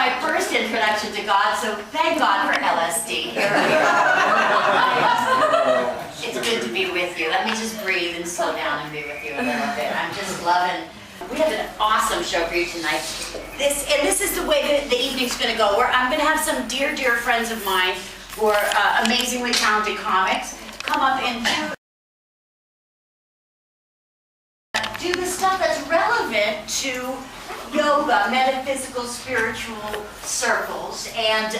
my first introduction to God, so thank God for LSD. Here we are. It's good to be with you. Let me just breathe and slow down and be with you a little bit. I'm just loving. We have an awesome show for you tonight. This is the way that the evening's going to go. Where I'm going to have some dear, dear friends of mine who are amazingly talented comics come up and do the stuff that's relevant to yoga, metaphysical, spiritual circles. And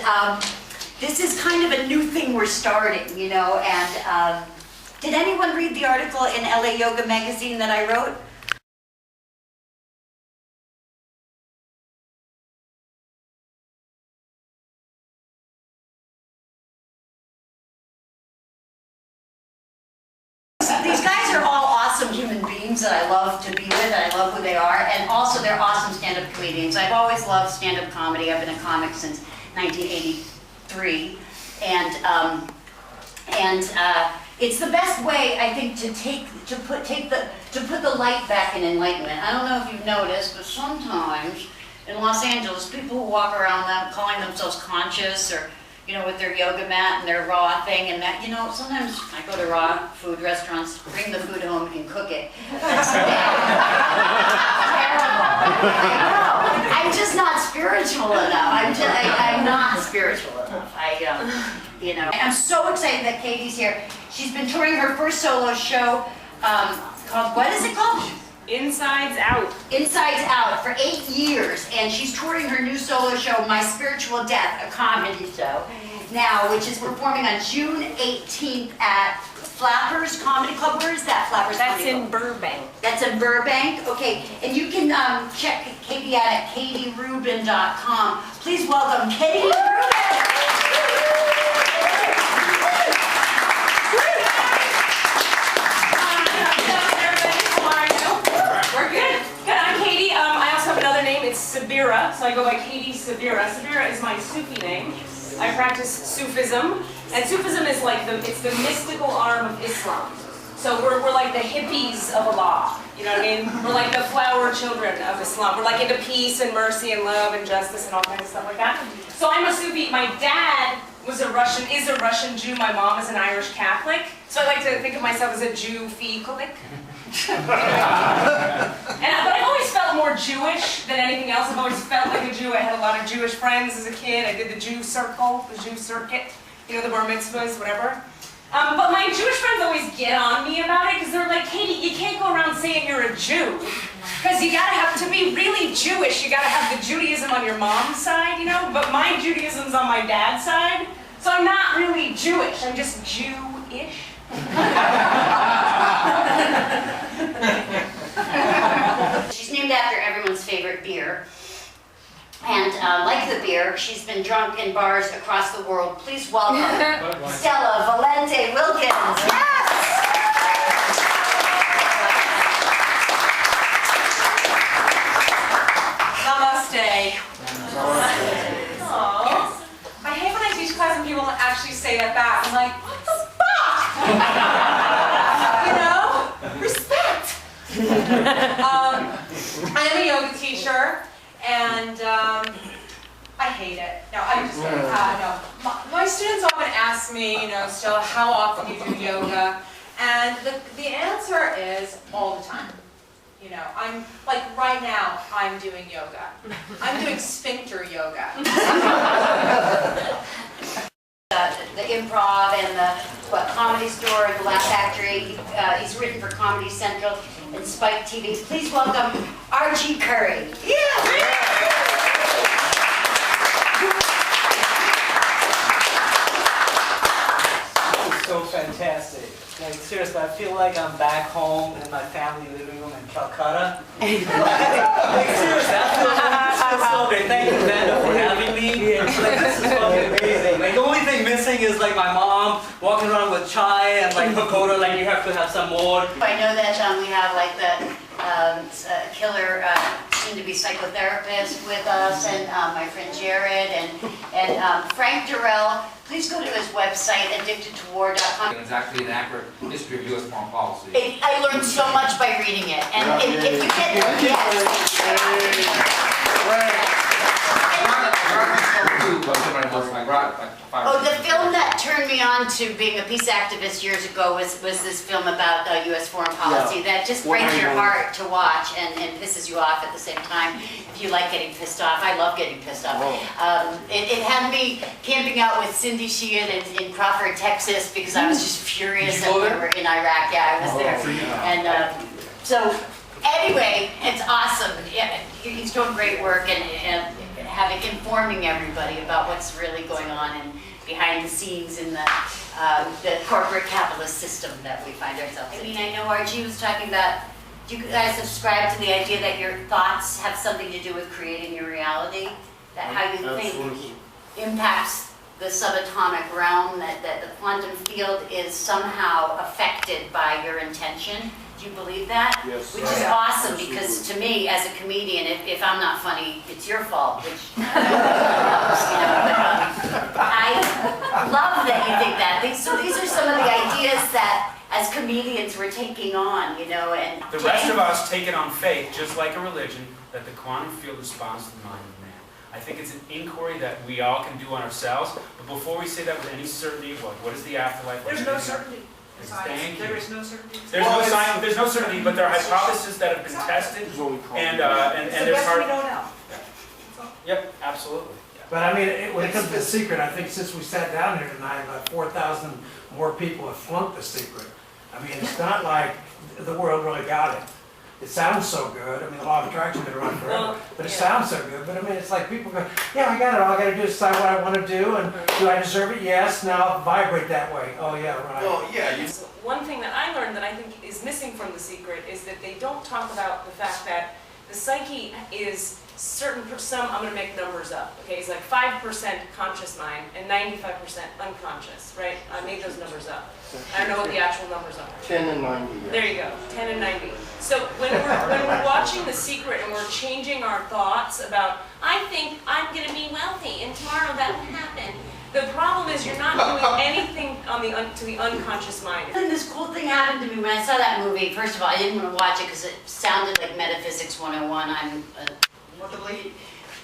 this is kind of a new thing we're starting, you know. And did anyone read the article in LA Yoga magazine that I wrote? These guys are all awesome human beings that I love to be with, and I love who they are, and also they're awesome stand-up comedians. I've always loved stand-up comedy. I've been a comic since 1983, and it's the best way, I think, to put the light back in enlightenment. I don't know if you've noticed, but sometimes in Los Angeles, people who walk around calling themselves conscious, or you know, with their yoga mat and their raw thing and that, you know, sometimes I go to raw food restaurants, bring the food home and cook it. That's terrible. I know. I'm just not spiritual enough. I'm not spiritual enough. You know. I'm so excited that Katie's here. She's been touring her first solo show called, what is it called? Insides Out. Insides Out for 8 years, and she's touring her new solo show, My Spiritual Death, a comedy show, now, which is performing on June 18th at Flappers Comedy Club. Where is that, Flappers That's Comedy in Club? Burbank. That's in Burbank? Okay, and you can check Katie out at katierubin.com. Please welcome Katie Rubin! It's Sabira, so I go by Katie Sabira. Sabira is my Sufi name. I practice Sufism, and Sufism is like it's the mystical arm of Islam. So we're like the hippies of Allah, you know what I mean? We're like the flower children of Islam. We're like into peace and mercy and love and justice and all kinds of stuff like that. So I'm a Sufi. My dad is a Russian Jew. My mom is an Irish Catholic. So I like to think of myself as a Jew-fi Catholic. But I've always felt more Jewish than anything else. I've always felt like a Jew. I had a lot of Jewish friends as a kid. I did the Jew circle, the Jew circuit, you know, the bar mitzvahs, whatever. But my Jewish friends always get on me about it because they're like, Katie, you can't go around saying you're a Jew. Because you gotta have, to be really Jewish, you gotta have the Judaism on your mom's side, you know? But my Judaism's on my dad's side. So I'm not really Jewish, I'm just Jew-ish. She's named after everyone's favorite beer. And like the beer, she's been drunk in bars across the world. Please welcome Stella Valente-Wilkins. Yes! Namaste. Aww. I hate when I teach class and people don't actually say that back. I'm like, what the fuck? You know? Respect. I am a yoga teacher, and I hate it. No, I'm just kidding. No. My students often ask me, you know, Stella, how often do you do yoga? And the answer is all the time. You know, I'm, like right now, I'm doing yoga. I'm doing sphincter yoga. The improv and the Comedy Store and the Laugh Factory. He's written for Comedy Central and Spike TV. Please welcome Archie Curry. Yeah! So fantastic. Like, seriously, I feel like I'm back home in my family living room in Calcutta. Like, seriously, I feel so great. Thank you, Vanda, for having me. Like, this is fucking amazing. Like, the only thing missing is, like, my mom walking around with chai and, like, pakoda, like, you have to have some more. I know that we have, like, the killer soon-to-be psychotherapist with us, and my friend Jared, and Frank Durrell. Please go to his website, addictedtowar.com. It's actually an accurate history of U.S. foreign policy. I learned so much by reading it, and if you get yes. on to being a peace activist years ago was this film about U.S. foreign policy that just breaks your heart to watch and pisses you off at the same time. If you like getting pissed off, I love getting pissed off. It had me camping out with Cindy Sheehan in Crawford, Texas, because I was just furious that we were in Iraq. Yeah, I was there. And so anyway, it's awesome. Yeah, he's doing great work and informing everybody about what's really going on and behind the scenes in the corporate capitalist system that we find ourselves in. I mean, I know Archie was talking about, do you guys subscribe to the idea that your thoughts have something to do with creating your reality? That how you think impacts the subatomic realm, that the quantum field is somehow affected by your intention? Do you believe that? Yes. Which is awesome, because to me, as a comedian, if I'm not funny, it's your fault, which, I love that you think that. So these are some of the ideas that, as comedians, we're taking on, and... The rest of us take it on faith, just like a religion, that the quantum field responds to the mind of man. I think it's an inquiry that we all can do on ourselves, but before we say that with any certainty, what is the afterlife? There's no certainty. Thank you. There is no certainty. There's no certainty, but there are hypotheses that have been tested, and there's hard... we know now. Yep, absolutely. But I mean, when it comes to The Secret, I think since we sat down here tonight, about 4,000 more people have flunked The Secret. I mean, it's not like the world really got it. It sounds so good. I mean, the law of attraction has been around forever, but it sounds so good. But I mean, it's like people go, yeah, I got it. All I got to do is decide what I want to do, and do I deserve it? Yes. Now vibrate that way. Oh yeah, right. Well, yeah. So one thing that I learned that I think is missing from The Secret is that they don't talk about the fact that the psyche is I'm going to make numbers up, okay? It's like 5% conscious mind and 95% unconscious, right? I made those numbers up. I don't know what the actual numbers are. 10 and 90. Yeah. There you go, 10 and 90. So when we're watching The Secret and we're changing our thoughts about, I think I'm going to be wealthy and tomorrow that will happen. The problem is you're not doing anything to the unconscious mind. And this cool thing happened to me when I saw that movie. First of all, I didn't want to watch it because it sounded like Metaphysics 101.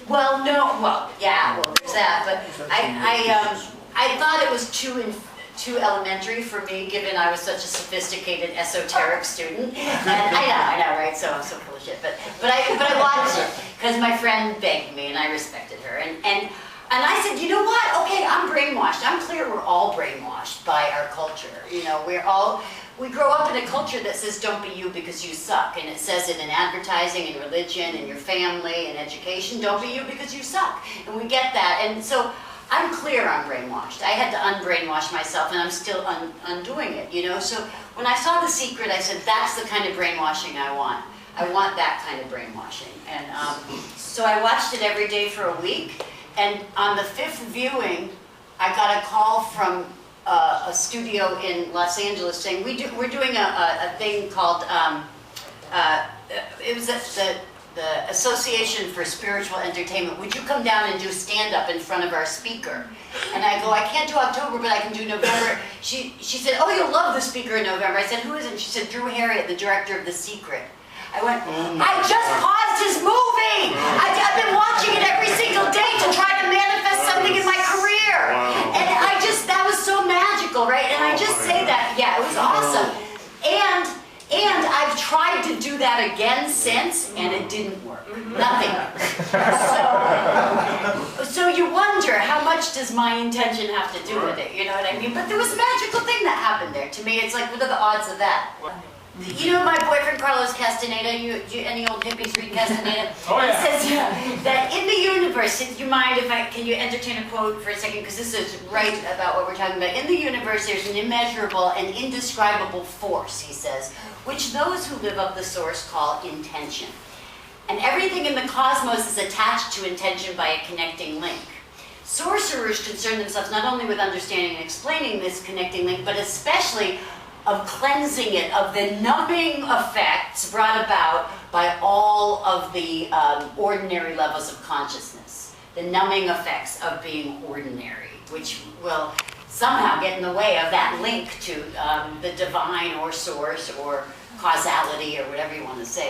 Well, there's that, but I thought it was too elementary for me, given I was such a sophisticated, esoteric student. And I know, right? So I'm so full of shit. But I watched it because my friend begged me, and I respected her. And I said, you know what? Okay, I'm brainwashed. I'm clear we're all brainwashed by our culture. We grow up in a culture that says don't be you because you suck. And it says it in advertising, in religion, in your family, in education, don't be you because you suck. And we get that. And so I'm clear I'm brainwashed. I had to unbrainwash myself, and I'm still undoing it, So when I saw The Secret, I said, that's the kind of brainwashing I want. I want that kind of brainwashing. And so I watched it every day for a week. And on the 5th viewing, I got a call from a studio in Los Angeles saying, we're doing a thing called, it was the Association for Spiritual Entertainment. Would you come down and do stand-up in front of our speaker? And I go, I can't do October, but I can do November. She said, oh, you'll love the speaker in November. I said, who is it? She said, Drew Harriet, the director of The Secret. I went, I just paused his movie! I've been watching it every single day to try to manifest something in my career. And that was so magical, right? And I just say that, yeah, it was awesome. And I've tried to do that again since, and it didn't work. Nothing. So you wonder, how much does my intention have to do with it? You know what I mean? But there was a magical thing that happened there. To me, it's like, what are the odds of that? My boyfriend Carlos Castaneda, any old hippies read Castaneda? Oh yeah. He says that in the universe, do you mind if can you entertain a quote for a second? Because this is right about what we're talking about. In the universe, there's an immeasurable and indescribable force, he says, which those who live of the source call intention. And everything in the cosmos is attached to intention by a connecting link. Sorcerers concern themselves not only with understanding and explaining this connecting link, but especially of cleansing it of the numbing effects brought about by all of the ordinary levels of consciousness. The numbing effects of being ordinary, which will somehow get in the way of that link to the divine or source or causality or whatever you want to say.